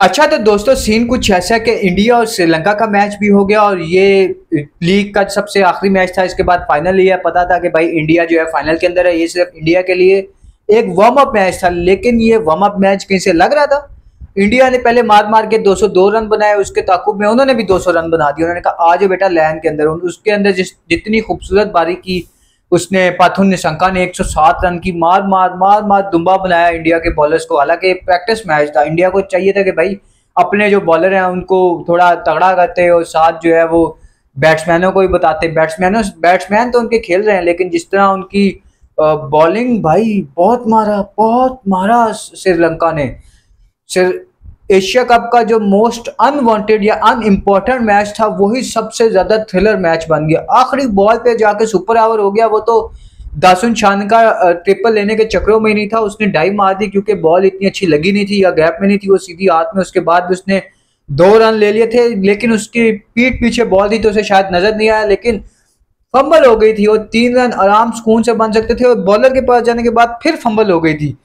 अच्छा तो दोस्तों सीन कुछ ऐसा कि इंडिया और श्रीलंका का मैच भी हो गया और ये लीग का सबसे आखिरी मैच था। इसके बाद फाइनल ये पता था कि भाई इंडिया जो है फाइनल के अंदर है। ये सिर्फ इंडिया के लिए एक वार्म अप मैच था, लेकिन ये वार्म अप मैच कहीं से लग रहा था। इंडिया ने पहले मार मार के 202 रन बनाए, उसके ताकुब में उन्होंने भी 200 रन बना दिए। उन्होंने कहा आज बेटा लैन के अंदर, उसके अंदर जितनी खूबसूरत बारी की उसने पाथुन निशंका ने 107 रन की मार मार मार मार दुम्बा बनाया इंडिया के बॉलर्स को। हालांकि प्रैक्टिस मैच था, इंडिया को चाहिए था कि भाई अपने जो बॉलर हैं उनको थोड़ा तगड़ा करते और साथ जो है वो बैट्समैनों को भी बताते। बैट्समैन तो उनके खेल रहे हैं, लेकिन जिस तरह उनकी बॉलिंग भाई बहुत मारा श्रीलंका ने। एशिया कप का जो मोस्ट अनवांटेड या अनइम्पोर्टेंट मैच था वही सबसे ज्यादा थ्रिलर मैच बन गया। आखिरी बॉल पे जाके सुपर ओवर हो गया। वो तो दासुन शान का ट्रिपल लेने के चक्रों में ही नहीं था, उसने डाई मार दी क्योंकि बॉल इतनी अच्छी लगी नहीं थी या गैप में नहीं थी, वो सीधी हाथ में। उसके बाद भी उसने 2 रन ले लिए थे, लेकिन उसकी पीठ पीछे बॉल थी तो उसे शायद नजर नहीं आया, लेकिन फंबल हो गई थी। और 3 रन आराम सुकून से बन सकते थे और बॉलर के पास जाने के बाद फिर फंबल हो गई थी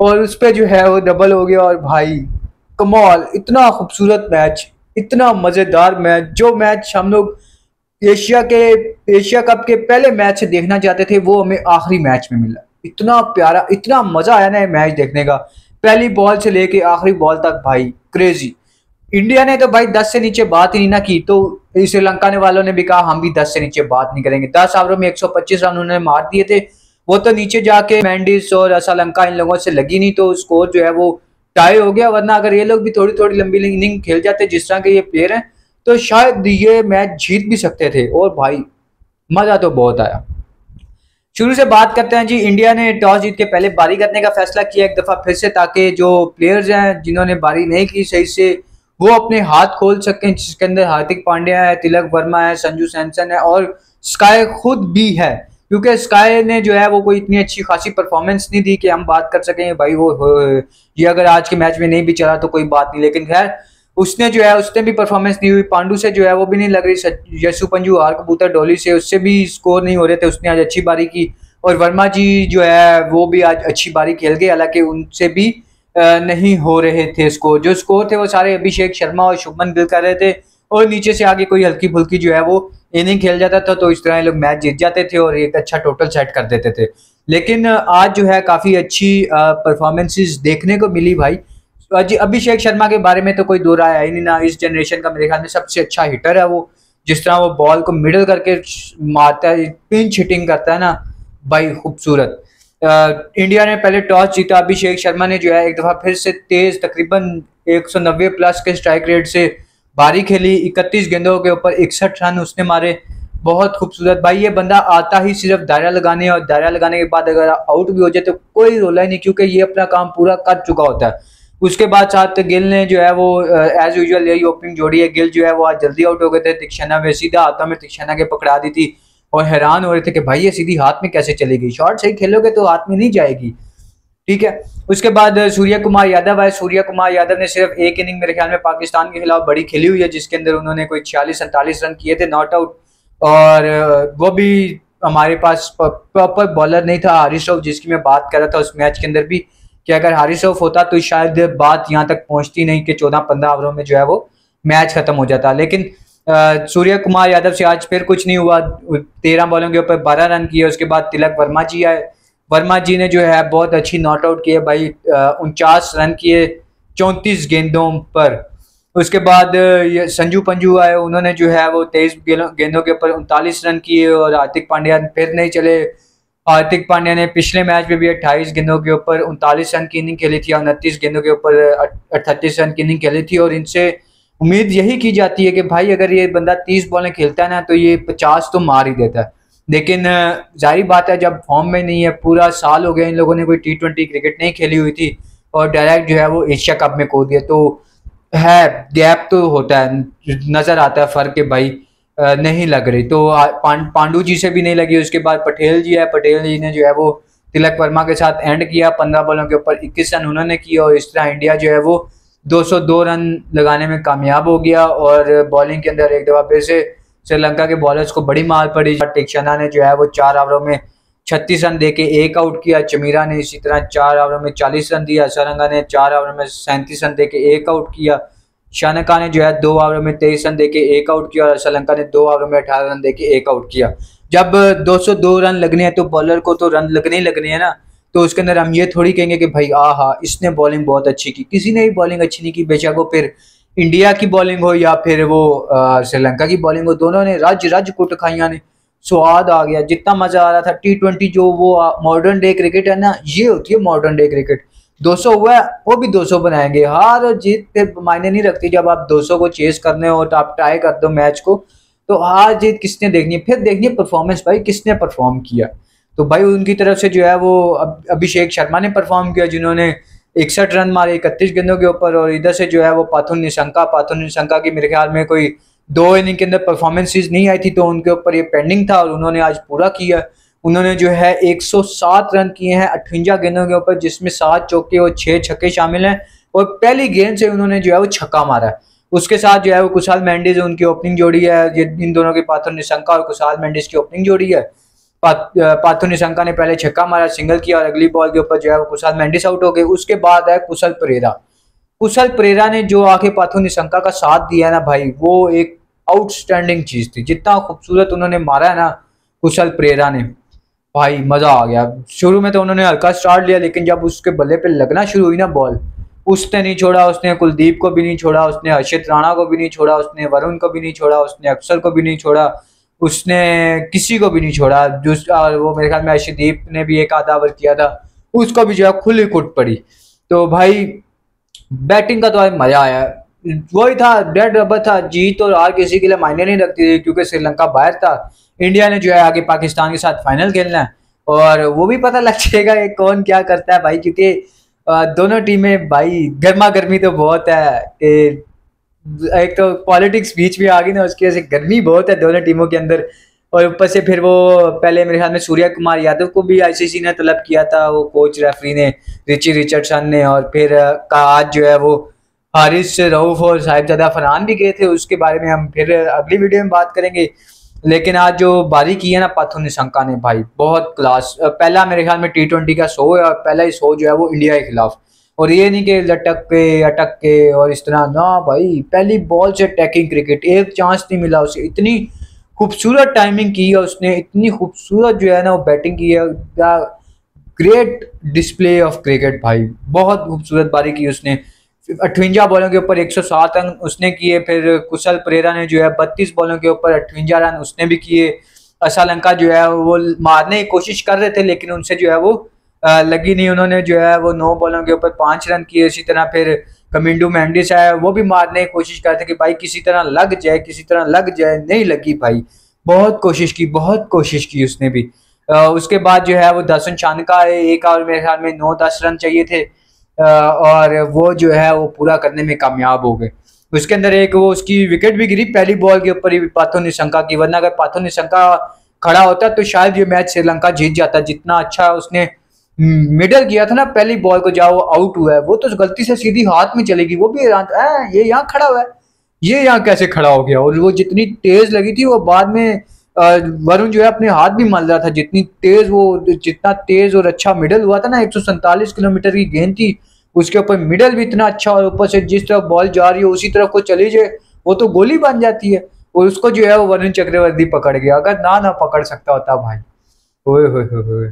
और उस पर जो है वो डबल हो गया। और भाई कमाल, इतना खूबसूरत मैच, इतना मजेदार मैच, जो मैच हम लोग एशिया के एशिया कप के पहले मैच से देखना चाहते थे वो हमें आखिरी मैच में मिला। इतना प्यारा, इतना मजा आया ना ये मैच देखने का, पहली बॉल से लेके आखिरी बॉल तक भाई क्रेजी। इंडिया ने तो भाई 10 से नीचे बात ही नहीं ना की, तो श्रीलंका ने वालों ने भी कहा हम भी 10 से नीचे बात नहीं करेंगे। 10 ओवरों में 125 रन उन्होंने मार दिए थे। वो तो नीचे जाके मैंडिस और श्रीलंका इन लोगों से लगी नहीं तो स्कोर जो है वो टाई हो गया। वरना अगर ये लोग भी थोड़ी थोड़ी लंबी इनिंग खेल जाते जिस तरह के ये प्लेयर हैं तो शायद ये मैच जीत भी सकते थे। और भाई मजा तो बहुत आया। शुरू से बात करते हैं जी। इंडिया ने टॉस जीत के पहले बारी करने का फैसला किया एक दफा फिर से, ताकि जो प्लेयर्स हैं जिन्होंने बारी नहीं की सही से वो अपने हाथ खोल सकें, जिसके अंदर हार्दिक पांड्या है, तिलक वर्मा है, संजू सैमसन है और स्काई खुद भी है। क्योंकि स्काई ने जो है वो कोई इतनी अच्छी खासी परफॉर्मेंस नहीं दी कि हम बात कर सकें भाई वो ये अगर आज के मैच में नहीं भी चला तो कोई बात नहीं, लेकिन खैर उसने जो है उसने भी परफॉर्मेंस नहीं हुई। पांडु से जो है वो भी नहीं लग रही। यशु पंजू आर कबूतर डोली से उससे भी स्कोर नहीं हो रहे थे, उसने आज अच्छी बारी की। और वर्मा जी जो है वो भी आज अच्छी बारी खेल गए, हालांकि उनसे भी नहीं हो रहे थे स्कोर। जो स्कोर थे वो सारे अभिषेक शर्मा और शुभमन गिल कर रहे थे और नीचे से आगे कोई हल्की फुल्की जो है वो इनिंग खेल जाता था तो इस तरह ये लोग मैच जीत जाते थे और एक अच्छा टोटल सेट कर देते थे। लेकिन आज जो है काफी अच्छी परफॉर्मेंसेस देखने को मिली भाई। अभिषेक शर्मा के बारे में तो कोई दो राय है ही नहीं ना, इस जनरेशन का मेरे ख्याल में सबसे अच्छा हिटर है वो। जिस तरह वो बॉल को मिडल करके मारता है, पिंच हिटिंग करता है ना भाई, खूबसूरत। इंडिया ने पहले टॉस जीता। अभिषेक शर्मा ने जो है एक दफा फिर से तेज तकरीबन 190 प्लस के स्ट्राइक रेट से बारी खेली। 31 गेंदों के ऊपर 61 रन उसने मारे। बहुत खूबसूरत भाई। ये बंदा आता ही सिर्फ दायरा लगाने, और दायरा लगाने के बाद अगर आउट भी हो जाए तो कोई रोला ही नहीं, क्योंकि ये अपना काम पूरा कर चुका होता है। उसके बाद साथ गिल ने जो है वो एज यूजुअल यही ओपनिंग जोड़ी है। गिल जो है वो आज जल्दी आउट हो गए थे। तीक्षणा में सीधा हाथों में तीक्षणा के पकड़ा दी थी और हैरान हो रहे थे कि भाई ये सीधी हाथ में कैसे चलेगी, शॉट सही खेलोगे तो हाथ में नहीं जाएगी। ठीक है। उसके बाद सूर्य कुमार यादव आए। सूर्य कुमार यादव ने सिर्फ एक इनिंग मेरे ख्याल में पाकिस्तान के खिलाफ बड़ी खेली हुई है, जिसके अंदर उन्होंने कोई 46-47 रन किए थे नॉट आउट। और वो भी हमारे पास प्रॉपर बॉलर नहीं था हारिस रऊफ, जिसकी मैं बात कर रहा था उस मैच के अंदर भी, कि अगर हारिस रऊफ होता तो शायद बात यहाँ तक पहुंचती नहीं कि 14-15 ओवरों में जो है वो मैच खत्म हो जाता। लेकिन सूर्य कुमार यादव से आज फिर कुछ नहीं हुआ। 13 बॉलों के ऊपर 12 रन किए। उसके बाद तिलक वर्मा जी आए। वर्मा जी ने जो है बहुत अच्छी नॉट आउट किए भाई, 49 रन किए 34 गेंदों पर। उसके बाद ये संजू पंजू आए, उन्होंने जो है वो 23 गेंदों के ऊपर 39 रन किए। और हार्दिक पांड्या फिर नहीं चले। हार्दिक पांड्या ने पिछले मैच में भी 28 गेंदों के ऊपर 39 रन की इनिंग खेली थी और 29 गेंदों के ऊपर 38 रन की इनिंग खेली थी। और इनसे उम्मीद यही की जाती है कि भाई अगर ये बंदा 30 बॉलें खेलता है ना तो ये 50 तो मार ही देता है। लेकिन जाहिर बात है जब फॉर्म में नहीं है, पूरा साल हो गया इन लोगों ने कोई T20 क्रिकेट नहीं खेली हुई थी और डायरेक्ट जो है वो एशिया कप में कूद दिया, तो है गैप तो होता है, नजर आता है फर्क के भाई नहीं लग रही। तो पांडु जी से भी नहीं लगी। उसके बाद पटेल जी है। पटेल जी ने जो है वो तिलक वर्मा के साथ एंड किया। 15 बॉलों के ऊपर 21 रन उन्होंने किए और इस तरह इंडिया जो है वो 202 रन लगाने में कामयाब हो गया। और बॉलिंग के अंदर एक दफा फिर से श्रीलंका के बॉलर्स को बड़ी मार पड़ी। तीक्षणा ने जो है वो 4 ओवरों में 36 रन दे के एक आउट किया। चमीरा ने इसी तरह 4 ओवर में 40 रन दिया। सरंगा ने 4 ओवर में 37 रन दे के एक आउट किया। शानका ने जो है 2 ओवर में 23 रन दे के एक आउट किया और श्रीलंका ने 2 ओवर में 18 रन दे के एक आउट किया। जब 202 रन लगने हैं तो बॉलर को तो रन लगने ही लगने हैं ना, तो उसके अंदर हम ये थोड़ी कहेंगे कि भाई आहा इसने बॉलिंग बहुत अच्छी की। किसी ने भी बॉलिंग अच्छी नहीं की, बेशक वो फिर इंडिया की बॉलिंग हो या फिर वो श्रीलंका की बॉलिंग हो, दोनों ने रज रज कुट खाइया ने। स्वाद आ गया, जितना मजा आ रहा था। T20 जो वो मॉडर्न डे क्रिकेट है ना, ये होती है मॉडर्न डे क्रिकेट। 200 हुआ है, वो भी 200 बनाएंगे। हार और जीत फिर मायने नहीं रखती। जब आप 200 को चेस करने हो तो आप टाई कर दो मैच को, तो हार जीत किसने देखनी है? फिर देखनी है परफॉर्मेंस, भाई किसने परफॉर्म किया। तो भाई उनकी तरफ से जो है वो अभिषेक शर्मा ने परफॉर्म किया, जिन्होंने 61 रन मारे 31 गेंदों के ऊपर। और इधर से जो है वो पाथुन निशंका की मेरे ख्याल में कोई 2 इनिंग के अंदर परफॉर्मेंसेज नहीं आई थी, तो उनके ऊपर ये पेंडिंग था और उन्होंने आज पूरा किया। उन्होंने जो है 107 रन किए हैं 58 गेंदों के ऊपर, जिसमें 7 चौके और 6 छक्के शामिल हैं। और पहली गेंद से उन्होंने जो है वो छक्का मारा है। उसके साथ जो है वो कुशाल मेंडिस उनकी ओपनिंग जोड़ी है। इन दोनों की पाथुन निशंका और कुशाल मेंडिस की ओपनिंग जोड़ी है। पाथुन निशंका ने पहले छक्का मारा, सिंगल किया और अगली बॉल के ऊपर जो है वो कुशाल मेंडिस आउट हो गए। उसके बाद है कुशल परेरा ने जो आके पाथुन निशंका का साथ दिया है ना भाई, वो एक आउटस्टैंडिंग चीज थी। जितना खूबसूरत उन्होंने मारा है ना कुशल परेरा ने, भाई मजा आ गया। शुरू में तो उन्होंने हल्का स्टार्ट लिया, लेकिन जब उसके बल्ले पे लगना शुरू हुई ना बॉल, उसने नहीं छोड़ा। उसने कुलदीप को भी नहीं छोड़ा, उसने हर्षित राणा को भी नहीं छोड़ा, उसने वरुण को भी नहीं छोड़ा, उसने अक्षर को भी नहीं छोड़ा, उसने किसी को भी नहीं छोड़ा। जो वो मेरे ख्याल में अर्शदीप ने भी एक आधा ओवर किया था, उसको भी जो है खुली कुट पड़ी। तो भाई बैटिंग का तो आज मजा आया। वही था, डेड रबर था। जीत और हार किसी के लिए मायने नहीं रखती थी, क्योंकि श्रीलंका बाहर था। इंडिया ने जो है आगे पाकिस्तान के साथ फाइनल खेलना है, और वो भी पता लग जाएगा कि कौन क्या करता है भाई, क्योंकि दोनों टीमें भाई गर्मा गर्मी तो बहुत है कि एक तो पॉलिटिक्स बीच में आ गई ना, उसकी वजह से गर्मी बहुत है दोनों टीमों के अंदर। और ऊपर से फिर वो पहले मेरे ख्याल में सूर्या कुमार यादव को भी आईसीसी ने तलब किया था, वो कोच रेफरी ने, रिची रिचर्डसन ने। और फिर आज जो है वो हारिस रऊफ और साहिबजादा फरहान भी गए थे। उसके बारे में हम फिर अगली वीडियो में बात करेंगे। लेकिन आज जो बारी की है ना पाथुन निशंका ने, भाई बहुत क्लास। पहला मेरे ख्याल में T20 का शो है, और पहला ही शो जो है वो इंडिया के खिलाफ। और ये नहीं कि लटक के अटक के और इस तरह ना, भाई पहली बॉल से अटैकिंग क्रिकेट, एक चांस नहीं मिला उसे। इतनी खूबसूरत टाइमिंग की है उसने, इतनी खूबसूरत जो है ना वो बैटिंग की है। ग्रेट डिस्प्ले ऑफ क्रिकेट भाई, बहुत खूबसूरत बारी की उसने। 58 बॉलों के ऊपर 107 रन उसने किए। फिर कुशल परेरा ने जो है 32 बॉलों के ऊपर 58 रन उसने भी किए। श्रीलंका जो है वो मारने की कोशिश कर रहे थे, लेकिन उनसे जो है वो लगी नहीं। उन्होंने जो है वो 9 बॉलों के ऊपर 5 रन किए। इसी तरह फिर कमिंडू मेंडिस है, वो भी मारने की कोशिश करते कि भाई किसी तरह लग जाए, किसी तरह लग जाए। नहीं लगी भाई, बहुत कोशिश की उसने भी। उसके बाद जो है वो दर्शन चानका है, एक ओवर मेरे ख्याल में 9-10 रन चाहिए थे, और वो जो है वो पूरा करने में कामयाब हो गए। उसके अंदर एक वो उसकी विकेट भी गिरी पहली बॉल के ऊपर ही पाथुन निशंका की, वरना अगर पाथुन निशंका खड़ा होता तो शायद ये मैच श्रीलंका जीत जाता। जितना अच्छा उसने मिडल किया था ना पहली बॉल को, जाओ आउट हुआ है, वो तो गलती से सीधी हाथ में चलेगी। वो भी ये यहाँ खड़ा हुआ है, ये यहाँ कैसे खड़ा हो गया। और वो जितनी तेज लगी थी, वो बाद में वरुण जो है अपने हाथ भी मल रहा था, जितना तेज और अच्छा मिडल हुआ था ना। 147 किलोमीटर की गेंद थी, उसके ऊपर मिडल भी इतना अच्छा, और ऊपर से जिस तरफ बॉल जा रही है उसी तरफ को चली जाए, वो तो गोली बन जाती है। और उसको जो है वो वरुण चक्रवर्ती पकड़ गया। अगर ना पकड़ सकता होता भाई, ओए होए।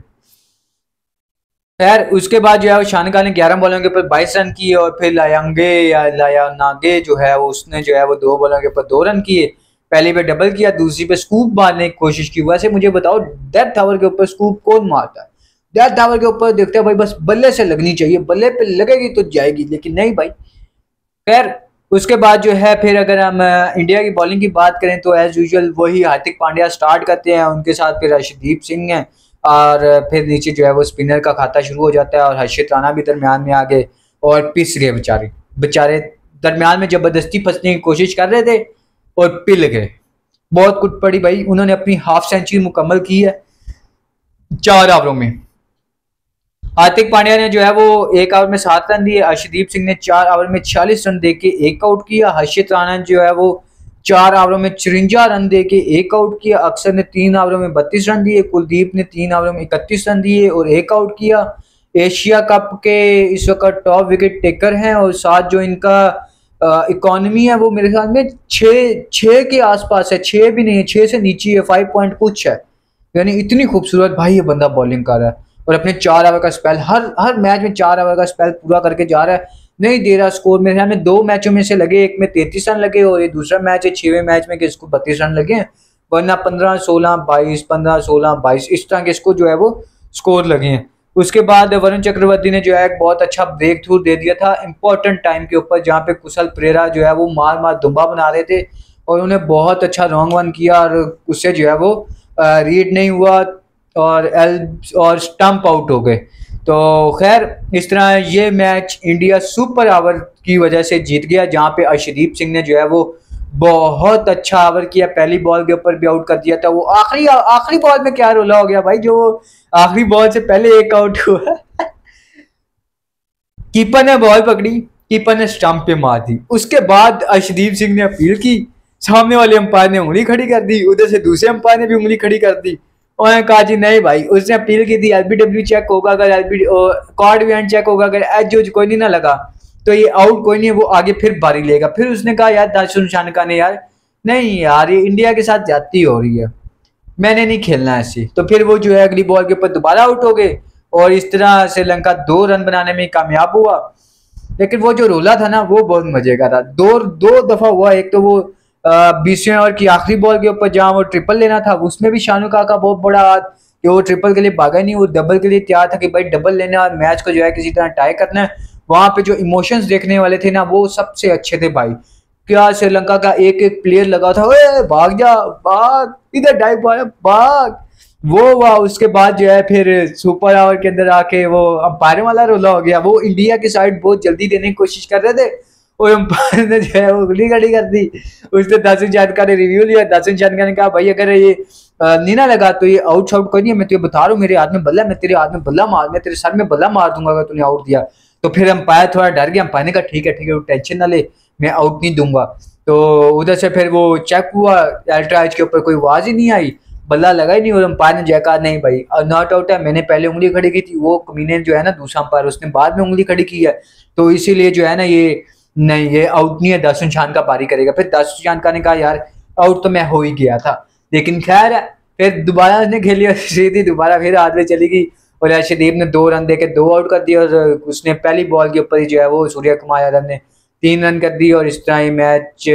खैर उसके बाद जो है वो शानका ने 11 बॉलों के ऊपर 22 रन किए। और फिर लायांगे जो है वो उसने जो है वो 2 बॉलों के ऊपर 2 रन किए। पहली पे डबल किया, दूसरी पे स्कूप मारने की कोशिश की। वैसे मुझे बताओ डेथ ओवर के ऊपर स्कूप कौन मारता है? डेथ ओवर के ऊपर देखते हैं भाई, बस बल्ले से लगनी चाहिए, बल्ले पे लगेगी तो जाएगी, लेकिन नहीं भाई। खैर उसके बाद जो है फिर अगर हम इंडिया की बॉलिंग की बात करें तो एज यूजुअल वही हार्दिक पांड्या स्टार्ट करते हैं, उनके साथ फिर अर्शदीप सिंह हैं, और फिर नीचे जो है वो स्पिनर का खाता शुरू हो जाता है। और हर्षित राणा भी दरमियान में आ गए और पिस गए बेचारे दरमियान में जबरदस्ती फंसने की कोशिश कर रहे थे और पिल गए। बहुत कुट पड़ी भाई। उन्होंने अपनी हाफ सेंचुरी मुकम्मल की है 4 ओवरों में। हार्दिक पांड्या ने जो है वो 1 ओवर में 7 रन दिए। अर्शदीप सिंह ने 4 ओवर में 46 रन देके एक आउट किया। हर्षित राणा जो है वो 4 ओवरों में 54 रन दे के एक आउट किया। अक्षर ने 3 ओवरों में 32 रन दिए। कुलदीप ने 3 ओवरों में 31 रन दिए और एक आउट किया। एशिया कप के इस वक्त टॉप विकेट टेकर हैं और साथ जो इनका इकोनॉमी है वो मेरे ख्याल में 6 के आसपास है, 6 भी नहीं है, 6 से नीचे है, 5 पॉइंट कुछ है। यानी इतनी खूबसूरत भाई ये बंदा बॉलिंग कर रहा है और अपने 4 ओवर का स्पेल हर मैच में 4 ओवर का स्पेल पूरा करके जा रहा है। नहीं दे रहा स्कोर, मेरे ख्याल में 2 मैचों में से लगे, एक में 33 रन लगे और ये दूसरा मैच है 6वें मैच में कि इसको 32 रन लगे हैं, वरना 15-16-22 15-16-22 इस तरह के इसको जो है वो स्कोर लगे हैं। उसके बाद वरुण चक्रवर्ती ने जो है एक बहुत अच्छा ब्रेक थ्रू दे दिया था इंपॉर्टेंट टाइम के ऊपर, जहाँ पे कुशल परेरा जो है वो मार दुम्बा बना रहे थे और उन्हें बहुत अच्छा रॉन्ग वन किया और उससे जो है वो रीड नहीं हुआ और स्टंप आउट हो गए। तो खैर इस तरह ये मैच इंडिया सुपर ओवर की वजह से जीत गया, जहाँ पे अर्शदीप सिंह ने जो है वो बहुत अच्छा ओवर किया, पहली बॉल के ऊपर भी आउट कर दिया था। वो आखिरी बॉल में क्या रोला हो गया भाई, जो आखिरी बॉल से पहले एक आउट हुआ कीपर ने बॉल पकड़ी, कीपर ने स्टंप पे मार दी। उसके बाद अर्शदीप सिंह ने अपील की, सामने वाले अंपायर ने उंगली खड़ी कर दी, उधर से दूसरे अंपायर ने भी उंगली खड़ी कर दी। उन्होंने कहा जी नहीं भाई, उसने अपील की थी एलबीडब्ल्यू चेक होगा, अगर कॉर्ड बिहाइंड चेक होगा, अगर एज जो कोई नहीं ना लगा तो ये आउट कोई नहीं है, वो आगे फिर बारी लेगा। फिर उसने कहा यार दाशुन शानका ने यार नहीं यार ये इंडिया के साथ ज्यादती हो रही है, मैंने नहीं खेलना ऐसी। तो फिर वो जो है अगली बॉल के ऊपर दोबारा आउट हो गए और इस तरह श्रीलंका 2 रन बनाने में कामयाब हुआ। लेकिन वो जो रोला था ना वो बहुत मजे का था, दो दफा हुआ। एक तो वो 20वें ओवर की आखिरी बॉल के ऊपर जहां वो ट्रिपल लेना था, उसमें भी शानुका का बहुत बड़ा हाथ कि वो ट्रिपल के लिए भागा नहीं, वो डबल के लिए तैयार था कि भाई डबल लेना और मैच को जो है किसी तरह टाई करना है। वहां पे जो इमोशंस देखने वाले थे ना वो सबसे अच्छे थे भाई। क्या श्रीलंका का एक एक प्लेयर लगा था, ओए भाग जा भाग, इधर डाइव मारा भाग, वो वाह। उसके बाद जो है फिर सुपर ओवर के अंदर आके वो अंपायर वाला रोला हो गया। वो इंडिया की साइड बहुत जल्दी देने की कोशिश कर रहे थे और अंपायर ने जो है वो उंगली खड़ी कर दी। उसने दासुन शानका ने रिव्यू लिया, दासुन शानका ने कहा भाई अगर ये नहीं ना लगा तो ये आउट शाउट कोई नहीं है, मैं तुझे बता रहा हूँ मेरे हाथ में बल्ला, मैं तेरे हाथ में बल्ला मार, मैं तेरे सर में बल्ला मार दूंगा अगर तूने आउट दिया। तो फिर अंपायर थोड़ा डर गया, अंपायर ने कहा ठीक है टेंशन ना ले, मैं आउट नहीं दूंगा। तो उधर से फिर वो चेक हुआ, अल्ट्रा एज के ऊपर कोई आवाज ही नहीं आई, बल्ला लगा ही नहीं और अंपायर ने जय कहा नहीं भाई नॉट आउट है, मैंने पहले उंगली खड़ी की थी, वो कमीने जो है ना दूसरा अंपायर उसने बाद में उंगली खड़ी की है, तो इसीलिए जो है ना ये नहीं ये आउट नहीं है, दासुन शानका पारी करेगा। फिर दासुन शानका ने कहा यार आउट तो मैं हो ही गया था, लेकिन खैर फिर दोबारा उसने खेली और सीधी दोबारा फिर हाथ में चली गई और अर्शदीप ने 2 रन देके 2 आउट कर दिया और उसने पहली बॉल के ऊपर ही जो है वो सूर्य कुमार यादव ने 3 रन कर दी और इस तरह ये मैच,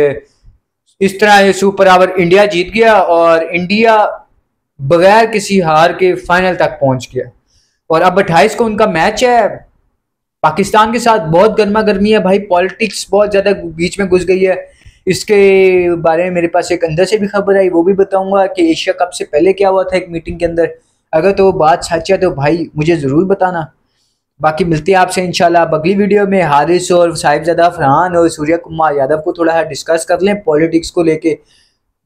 इस तरह ये सुपर ओवर इंडिया जीत गया और इंडिया बगैर किसी हार के फाइनल तक पहुंच गया। और अब 28 को उनका मैच है पाकिस्तान के साथ। बहुत गर्मा गर्मी है भाई, पॉलिटिक्स बहुत ज्यादा बीच में घुस गई है। इसके बारे में मेरे पास एक अंदर से भी खबर आई, वो भी बताऊंगा कि एशिया कप से पहले क्या हुआ था एक मीटिंग के अंदर। अगर तो बात सच है तो भाई मुझे जरूर बताना। बाकी मिलते हैं आपसे इंशाल्लाह अब अगली वीडियो में। हारिस और साहिबजादा फरहान और सूर्य कुमार यादव को थोड़ा सा डिस्कस कर लें पॉलिटिक्स को लेके,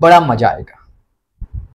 बड़ा मजा आएगा।